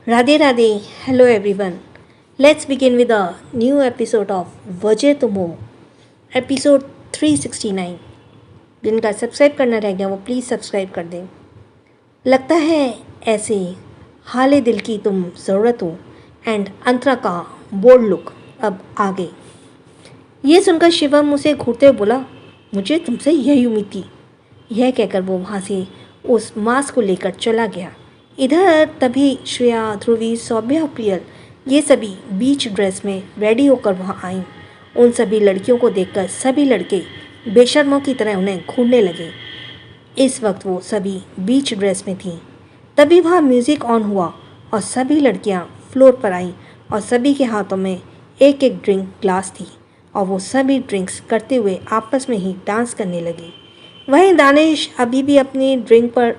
Radhe Radhe, hello everyone. Let's begin with a new episode of वजह तुम हो episode 369। जिनका सब्सक्राइब करना रह गया वो प्लीज़ सब्सक्राइब कर दें। लगता है ऐसे हाले दिल की तुम ज़रूरत हो एंड अंतरा का बोल्ड लुक अब आगे। ये सुनकर शिवम उसे घूरते हुए बोला, मुझे तुमसे यही उम्मीद थी। यह कहकर वो वहाँ से उस मास्क को लेकर चला गया। इधर तभी श्रेया, ध्रुवी, सौम्या, प्रियल ये सभी बीच ड्रेस में रेडी होकर वहाँ आईं। उन सभी लड़कियों को देखकर सभी लड़के बेशर्मों की तरह उन्हें घूरने लगे। इस वक्त वो सभी बीच ड्रेस में थीं। तभी वहाँ म्यूज़िक ऑन हुआ और सभी लड़कियाँ फ्लोर पर आईं और सभी के हाथों में एक एक ड्रिंक ग्लास थी और वो सभी ड्रिंक्स करते हुए आपस में ही डांस करने लगे। वहीं दानिश अभी भी अपनी ड्रिंक पर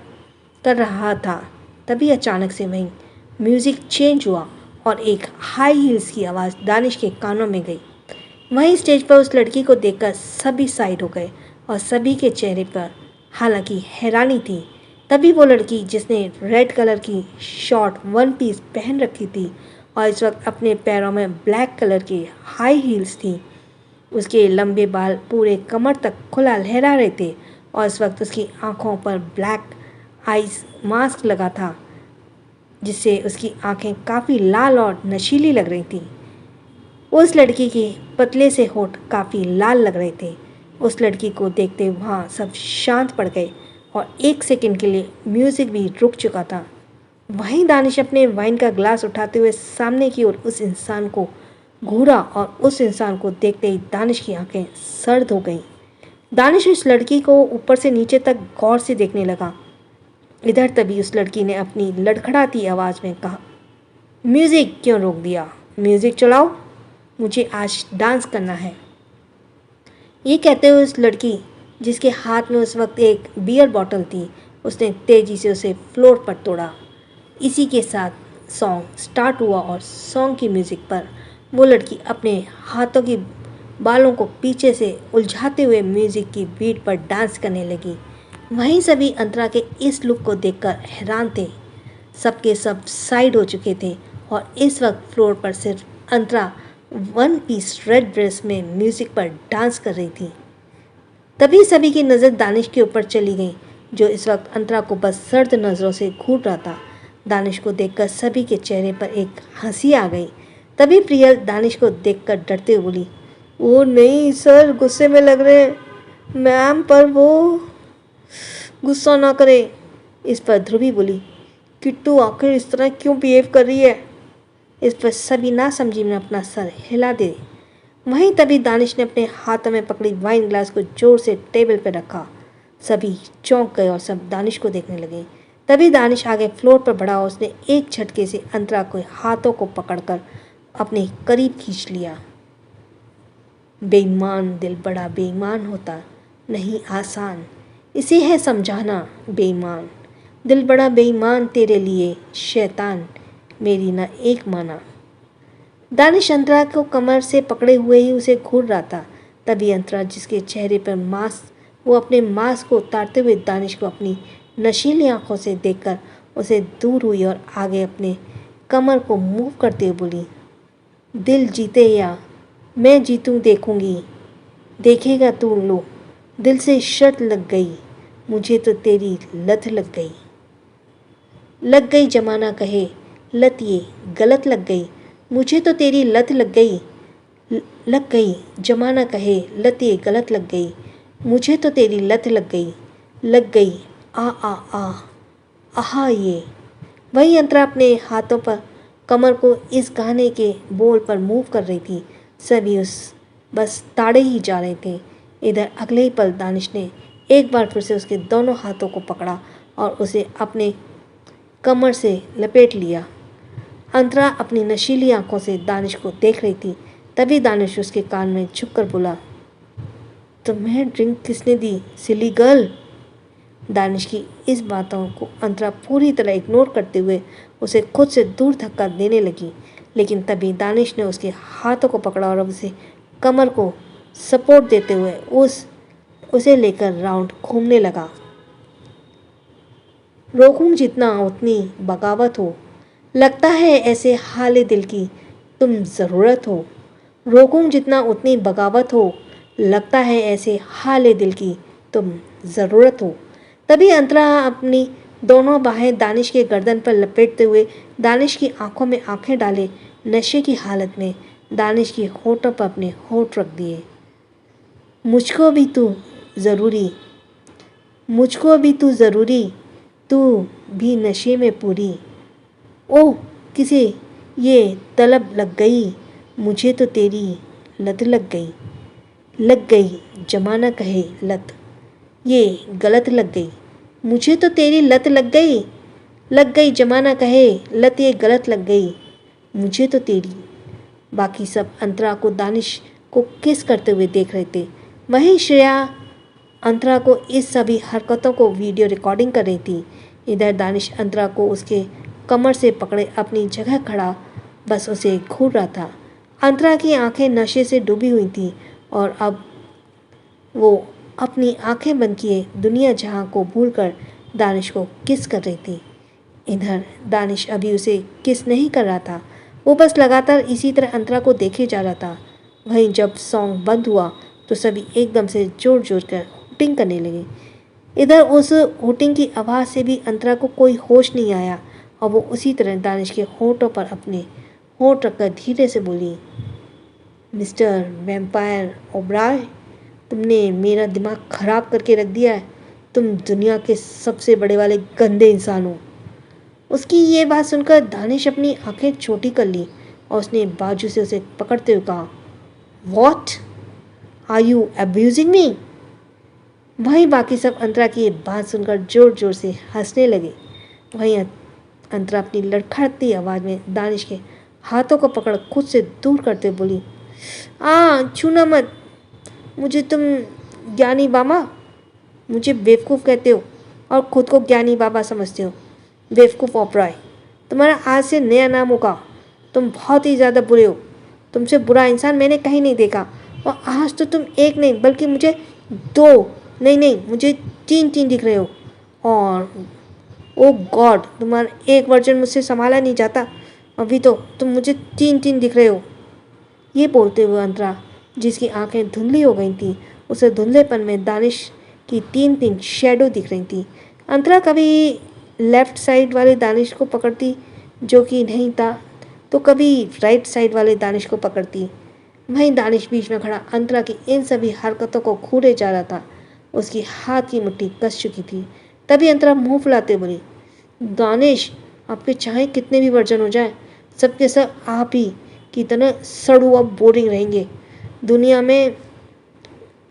कर रहा था। तभी अचानक से वहीं म्यूज़िक चेंज हुआ और एक हाई हील्स की आवाज़ दानिश के कानों में गई। वहीं स्टेज पर उस लड़की को देखकर सभी साइड हो गए और सभी के चेहरे पर हालांकि हैरानी थी। तभी वो लड़की जिसने रेड कलर की शॉर्ट वन पीस पहन रखी थी और इस वक्त अपने पैरों में ब्लैक कलर की हाई हील्स थी, उसके लंबे बाल पूरे कमर तक खुला लहरा रहे थे और इस वक्त उसकी आंखों पर ब्लैक आइज मास्क लगा था जिससे उसकी आंखें काफ़ी लाल और नशीली लग रही थीं। उस लड़की के पतले से होठ काफ़ी लाल लग रहे थे। उस लड़की को देखते वहाँ सब शांत पड़ गए और एक सेकंड के लिए म्यूज़िक भी रुक चुका था। वहीं दानिश अपने वाइन का ग्लास उठाते हुए सामने की ओर उस इंसान को घूरा और उस इंसान को देखते ही दानिश की आंखें सर्द हो गईं। दानिश उस लड़की को ऊपर से नीचे तक गौर से देखने लगा। इधर तभी उस लड़की ने अपनी लड़खड़ाती आवाज़ में कहा, म्यूज़िक क्यों रोक दिया? म्यूज़िक चलाओ, मुझे आज डांस करना है। ये कहते हुए उस लड़की जिसके हाथ में उस वक्त एक बियर बॉटल थी, उसने तेज़ी से उसे फ्लोर पर तोड़ा। इसी के साथ सॉन्ग स्टार्ट हुआ और सॉन्ग की म्यूज़िक पर वो लड़की अपने हाथों की बालों को पीछे से उलझाते हुए म्यूज़िक की बीट पर डांस करने लगी। वहीं सभी अंतरा के इस लुक को देखकर हैरान थे। सबके सब साइड हो चुके थे और इस वक्त फ्लोर पर सिर्फ अंतरा वन पीस रेड ड्रेस में म्यूज़िक पर डांस कर रही थी। तभी सभी की नज़र दानिश के ऊपर चली गई जो इस वक्त अंतरा को बस सर्द नज़रों से घूर रहा था। दानिश को देखकर सभी के चेहरे पर एक हंसी आ गई। तभी प्रियल दानिश को देखकर डरते हुए बोली, ओ नहीं सर, गुस्से में लग रहे हैं मैम, पर वो गुस्सा ना करे। इस पर ध्रुवी बोली, किट्टू आखिर इस तरह क्यों बिहेव कर रही है? इस पर सभी ना समझी में अपना सर हिला दे। वहीं तभी दानिश ने अपने हाथों में पकड़ी वाइन ग्लास को जोर से टेबल पर रखा। सभी चौंक गए और सब दानिश को देखने लगे। तभी दानिश आगे फ्लोर पर बढ़ा और उसने एक झटके से अंतरा के हाथों को पकड़कर अपने करीब खींच लिया। बेईमान दिल बड़ा बेईमान होता, नहीं आसान, इसे है समझाना बेईमान। दिल बड़ा बेईमान तेरे लिए शैतान, मेरी ना एक माना। दानिश अंतरा को कमर से पकड़े हुए ही उसे घूर रहा था। तभी अंतरा जिसके चेहरे पर मास्क, वो अपने मास्क को उतारते हुए दानिश को अपनी नशीली आंखों से देखकर उसे दूर हुई और आगे अपने कमर को मूव करते हुए बोली, दिल जीते या मैं जीतूं देखूंगी, देखेगा तू लो, दिल से शर्त लग गई, मुझे तो तेरी लत लग गई जमाना कहे लत ये गलत लग गई, मुझे तो तेरी लत लग गई जमाना कहे लत ये गलत लग गई, मुझे तो तेरी लत लग गई आ आहा ये। वही अंतरा अपने हाथों पर कमर को इस गाने के बोल पर मूव कर रही थी। सभी उस बस ताड़े ही जा रहे थे। इधर अगले ही पल दानिश ने एक बार फिर से उसके दोनों हाथों को पकड़ा और उसे अपने कमर से लपेट लिया। अंतरा अपनी नशीली आंखों से दानिश को देख रही थी। तभी दानिश उसके कान में छुप कर बोला, तुम्हें ड्रिंक किसने दी सिली गर्ल? दानिश की इस बातों को अंतरा पूरी तरह इग्नोर करते हुए उसे खुद से दूर धक्का देने लगी, लेकिन तभी दानिश ने उसके हाथों को पकड़ा और उसे कमर को सपोर्ट देते हुए उसे लेकर राउंड घूमने लगा। रोकूं जितना उतनी बगावत हो, लगता है ऐसे हाल दिल की तुम ज़रूरत हो, रोकूं जितना उतनी बगावत हो। लगता है ऐसे हाल दिल की तुम ज़रूरत हो। तभी अंतरा अपनी दोनों बाहें दानिश के गर्दन पर लपेटते हुए दानिश की आंखों में आंखें डाले नशे की हालत में दानिश की होठों पर अपने होठ रख दिए। मुझको भी तू ज़रूरी, मुझको भी तू ज़रूरी, तू भी नशे में पूरी। ओह किसे ये तलब लग गई, मुझे तो तेरी लत लग गई जमाना कहे लत, ये गलत लग गई। मुझे तो तेरी लत लग गई जमाना कहे लत, ये गलत लग गई मुझे तो तेरी। बाकी सब अंतरा को दानिश को किस करते हुए देख रहे थे। वहीं श्रेया अंतरा को इस सभी हरकतों को वीडियो रिकॉर्डिंग कर रही थी। इधर दानिश अंतरा को उसके कमर से पकड़े अपनी जगह खड़ा बस उसे घूर रहा था। अंतरा की आंखें नशे से डूबी हुई थीं और अब वो अपनी आंखें बंद किए दुनिया जहां को भूलकर दानिश को किस कर रही थी। इधर दानिश अभी उसे किस नहीं कर रहा था, वो बस लगातार इसी तरह अंतरा को देखे जा रहा था। वहीं जब सॉन्ग बंद हुआ तो सभी एकदम से जोर जोर कर हुटिंग करने लगे। इधर उस हुटिंग की आवाज़ से भी अंतरा को कोई होश नहीं आया और वो उसी तरह दानिश के होठों पर अपने होठ रखकर धीरे से बोली, मिस्टर वैम्पायर ओबराय, तुमने मेरा दिमाग खराब करके रख दिया है। तुम दुनिया के सबसे बड़े वाले गंदे इंसान हो। उसकी ये बात सुनकर दानिश अपनी आंखें छोटी कर ली और उसने बाजू से उसे पकड़ते हुए कहा, what are you abusing me. वहीं बाकी सब अंतरा की ये बात सुनकर जोर जोर से हंसने लगे। वहीं अंतरा अपनी लड़खड़ाती आवाज़ में दानिश के हाथों को पकड़ खुद से दूर करते बोली, छूना मत मुझे तुम ज्ञानी बाबा। मुझे बेवकूफ़ कहते हो और ख़ुद को ज्ञानी बाबा समझते हो। बेवकूफ़ ओबराय, तुम्हारा आज से नया नाम होगा। तुम बहुत ही ज़्यादा बुरे हो। तुमसे बुरा इंसान मैंने कहीं नहीं देखा और आज तो तुम एक नहीं बल्कि मुझे दो नहीं मुझे तीन दिख रहे हो। और ओ गॉड, तुम्हारा एक वर्जन मुझसे संभाला नहीं जाता, अभी तो तुम मुझे तीन दिख रहे हो। ये बोलते हुए अंतरा जिसकी आंखें धुंधली हो गई थीं, उसे धुंधलेपन में दानिश की तीन शैडो दिख रही थी। अंतरा कभी लेफ्ट साइड वाले दानिश को पकड़ती जो कि नहीं था, तो कभी राइट साइड वाले दानिश को पकड़ती। वहीं दानिश बीच में खड़ा अंतरा की इन सभी हरकतों को घूरे जा रहा था। उसकी हाथ की मुट्ठी कस चुकी थी। तभी अंतरा मुंह फुलाते बोली, दानिश, आपके चाहे कितने भी वर्जन हो जाए, सबके सब आप ही की तरह सड़ू और बोरिंग रहेंगे। दुनिया में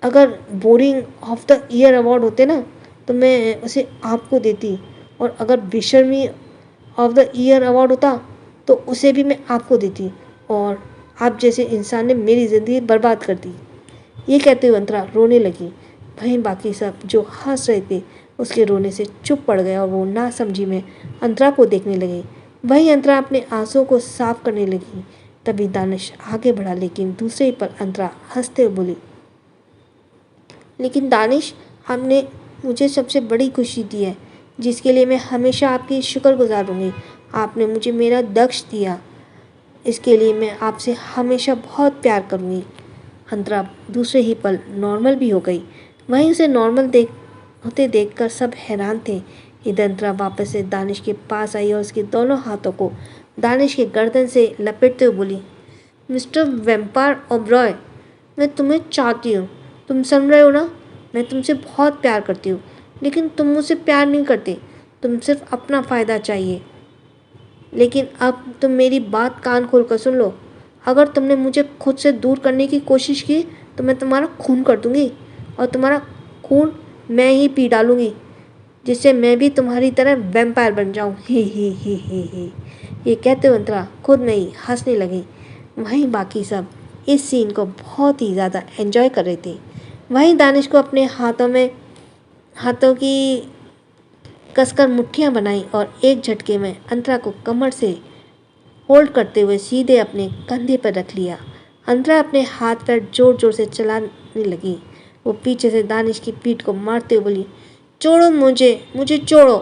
अगर borrowing of the year award होते ना, तो मैं उसे आपको देती, और अगर बेशर्मी ऑफ द ईयर अवार्ड होता तो उसे भी मैं आपको देती, और आप जैसे इंसान ने मेरी ज़िंदगी बर्बाद कर दी। ये कहते हुए अंतरा रोने लगी। वहीं बाकी सब जो हंस रहे थे उसके रोने से चुप पड़ गए और वो नासमझी में अंतरा को देखने लगे। वहीं अंतरा अपने आंसुओं को साफ करने लगी। तभी दानिश आगे बढ़ा, लेकिन दूसरे ही पर अंतरा हंसते हुए बोली, लेकिन दानिश, आपने मुझे सबसे बड़ी खुशी दी है, जिसके लिए मैं हमेशा आपकी शुक्रगुजार रहूँगी। आपने मुझे मेरा दक्ष दिया, इसके लिए मैं आपसे हमेशा बहुत प्यार करूँगी। अंतरा दूसरे ही पल नॉर्मल भी हो गई। वहीं उसे नॉर्मल होते देखकर सब हैरान थे। इधर अंतरा वापस से दानिश के पास आई और उसके दोनों हाथों को दानिश के गर्दन से लपेटते हुए बोली, मिस्टर वैम्पायर ओबराय, मैं तुम्हें चाहती हूँ। तुम समझ रहे हो ना, मैं तुमसे बहुत प्यार करती हूँ, लेकिन तुम मुझसे प्यार नहीं करते। तुम सिर्फ अपना फ़ायदा चाहिए। लेकिन अब तुम मेरी बात कान खोल कर सुन लो। अगर तुमने मुझे खुद से दूर करने की कोशिश की तो मैं तुम्हारा खून कर दूँगी, और तुम्हारा खून मैं ही पी डालूँगी, जिससे मैं भी तुम्हारी तरह वैम्पायर बन जाऊँ। ही। ये कहते हुए अंतरा खुद में ही हंसने लगी। वहीं बाकी सब इस सीन को बहुत ही ज़्यादा एंजॉय कर रहे थे। वहीं दानिश को अपने हाथों की कसकर मुट्ठियाँ बनाई और एक झटके में अंतरा को कमर से होल्ड करते हुए सीधे अपने कंधे पर रख लिया। अंतरा अपने हाथ पैर जोर जोर से चलाने लगी। वो पीछे से दानिश की पीठ को मारते हुए बोली, छोड़ो मुझे छोड़ो,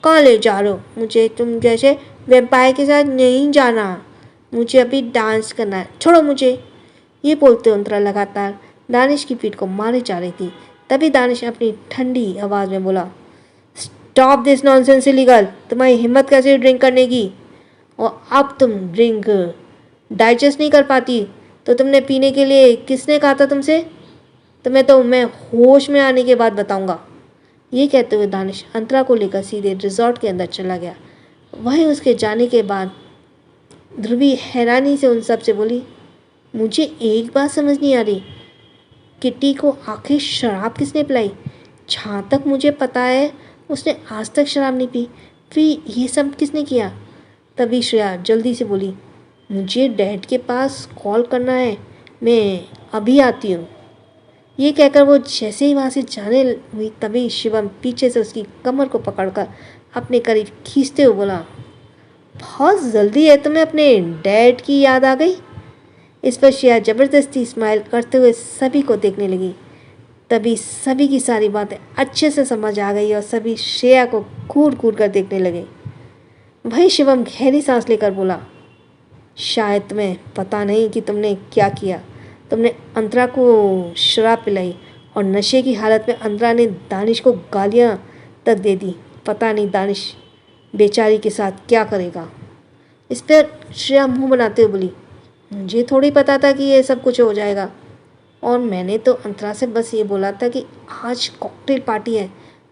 कहाँ ले जा रहे हो मुझे? तुम जैसे वैम्पायर के साथ नहीं जाना, मुझे अभी डांस करना है, छोड़ो मुझे। ये बोलते अंतरा लगातार दानिश की पीठ को मारे जा रही थी। तभी दानिश अपनी ठंडी आवाज़ में बोला, स्टॉप दिस नॉनसेंस इलीगल। तुम्हारी हिम्मत कैसे ड्रिंक करने की? और अब तुम ड्रिंक डाइजेस्ट नहीं कर पाती तो तुमने पीने के लिए किसने कहा था तुमसे? तुम्हें तो मैं होश में आने के बाद बताऊंगा। ये कहते हुए दानिश अंतरा को लेकर सीधे रिजॉर्ट के अंदर चला गया। वहीं उसके जाने के बाद ध्रुवी हैरानी से उन सब से बोली, मुझे एक बात समझ नहीं आ रही, किट्टी को आखिर शराब किसने पिलाई? जहाँ तक मुझे पता है उसने आज तक शराब नहीं पी, फिर ये सब किसने किया? तभी श्रेया जल्दी से बोली, मुझे डैड के पास कॉल करना है, मैं अभी आती हूँ। ये कहकर वो जैसे ही वहाँ से जाने हुई तभी शिवम पीछे से उसकी कमर को पकड़कर अपने करीब खींचते हुए बोला, बहुत जल्दी है तुम्हें अपने डैड की याद आ गई? इस पर श्रेया ज़बरदस्ती स्माइल करते हुए सभी को देखने लगी। तभी सभी की सारी बातें अच्छे से समझ आ गई और सभी श्रेया को घूर घूर कर देखने लगे। वहीं शिवम गहरी सांस लेकर बोला, शायद तुम्हें पता नहीं कि तुमने क्या किया। तुमने अंतरा को शराब पिलाई और नशे की हालत में अंतरा ने दानिश को गालियाँ तक दे दी। पता नहीं दानिश बेचारी के साथ क्या करेगा। इस पर श्रेया मुंह बनाते हुए बोली, मुझे थोड़ी पता था कि ये सब कुछ हो जाएगा, और मैंने तो अंतरा से बस ये बोला था कि आज कॉकटेल पार्टी है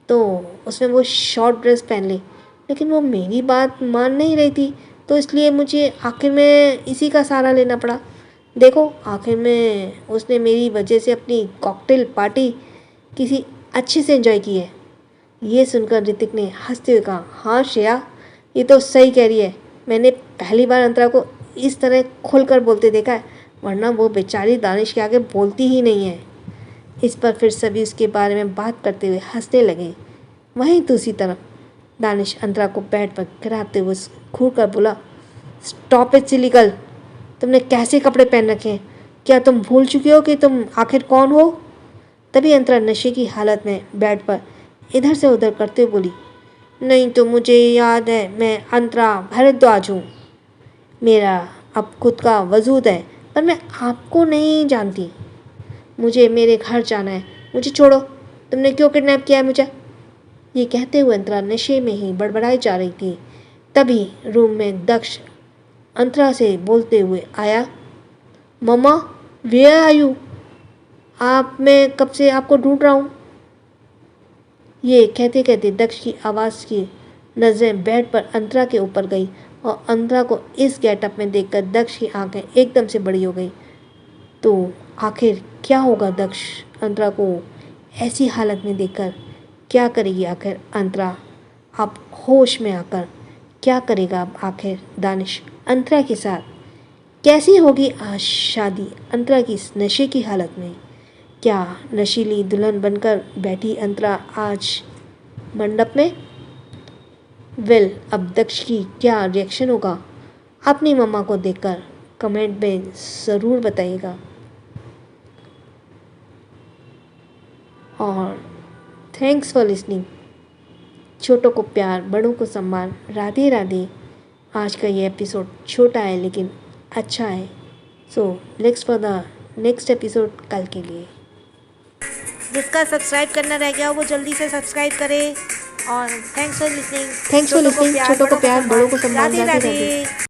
तो उसमें वो शॉर्ट ड्रेस पहन ले, लेकिन वो मेरी बात मान नहीं रही थी, तो इसलिए मुझे आखिर में इसी का सहारा लेना पड़ा। देखो आखिर में उसने मेरी वजह से अपनी कॉकटेल पार्टी किसी अच्छे से एंजॉय की है। ये सुनकर ऋतिक ने हंसते हुए कहा, हाँ श्रेया, ये तो सही कह रही है। मैंने पहली बार अंतरा को इस तरह खुलकर बोलते देखा है, वरना वो बेचारी दानिश के आगे बोलती ही नहीं है। इस पर फिर सभी उसके बारे में बात करते हुए हंसने लगे। वहीं दूसरी तरफ दानिश अंतरा को बेड पर गिराते हुए घूर कर बोला, स्टॉप इट सिली गर्ल, तुमने कैसे कपड़े पहन रखे हैं? क्या तुम भूल चुके हो कि तुम आखिर कौन हो? तभी अंतरा नशे की हालत में बेड पर इधर से उधर करते हुए बोली, नहीं तो मुझे याद है, मैं अंतरा भारद्वाज हूँ। मेरा अब खुद का वजूद है, पर मैं आपको नहीं जानती। मुझे मेरे घर जाना है, मुझे छोड़ो। तुमने क्यों किडनैप किया है मुझे? ये कहते हुए अंतरा नशे में ही बड़बड़ाई जा रही थी। तभी रूम में दक्ष अंतरा से बोलते हुए आया, मम्मा वेयर आर यू? आप, मैं कब से आपको ढूंढ रहा हूँ। ये कहते कहते दक्ष की आवाज़ की नज़रें बेड पर अंतरा के ऊपर गई और अंतरा को इस गेटअप में देखकर दक्ष की आंखें एकदम से बड़ी हो गई। तो आखिर क्या होगा दक्ष अंतरा को ऐसी हालत में देखकर? क्या करेगी आखिर अंतरा अब होश में आकर? क्या करेगा आखिर दानिश अंतरा के साथ? कैसी होगी आज शादी अंतरा की इस नशे की हालत में? क्या नशीली दुल्हन बनकर बैठी अंतरा आज मंडप में? अब दक्ष की क्या रिएक्शन होगा अपनी मम्मा को देखकर कमेंट में ज़रूर बताइएगा। और थैंक्स फॉर लिसनिंग। छोटों को प्यार, बड़ों को सम्मान। राधे राधे। आज का ये एपिसोड छोटा है लेकिन अच्छा है। So next for the next episode कल के लिए। जिसका सब्सक्राइब करना रह गया वो जल्दी से सब्सक्राइब करे। और थैंक्स फॉर लिसनिंग। छोटों को प्यार, बड़ों को सम्मान। राधे राधे।